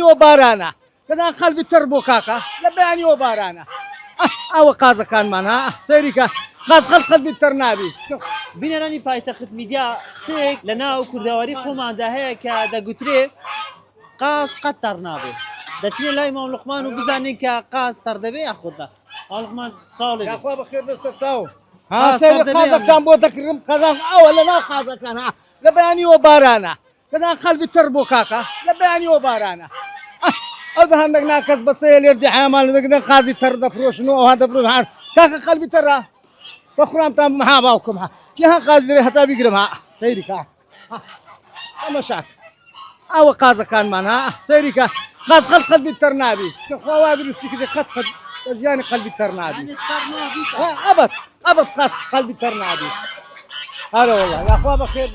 لبياني وبارانا كذا قلبي تربو كاكا لبياني وبارانا او قازا كان مانا سيريكا قاز قلبي ترنابي بینەرانی پایتەخت میدیا قسەیەک لە ناو کوردەواری خۆماندا هەیە کە دەگوترێ قاس قەت تەڕ نابێ دەچینە لای مام لوقمان و بزانین کە قاس تەڕ دەبێ یاخودنا مام لوقمان ساڵێ يا اخويا بخير بس تساو ها سيري قازا كان بو تكرم قازا ولا لا قازا كان لبياني وبارانا كذا قلبي تربو كاكا لبياني وبارانا هذا عندك ناكس بس يردي حمال نقدر قاضي ترى فروش نو هذا فروش كاكا قلبي ترى بخرام تام مها باوكم ها فيها قاضي حتى بيقرمها سيري كا مشاك او قاضي كان معنا سيري كا قلبي ترنابي خواب روسي كذا خد يعني قلبي ترنابي ابد قلبي ترنابي هذا والله يا اخوان بخير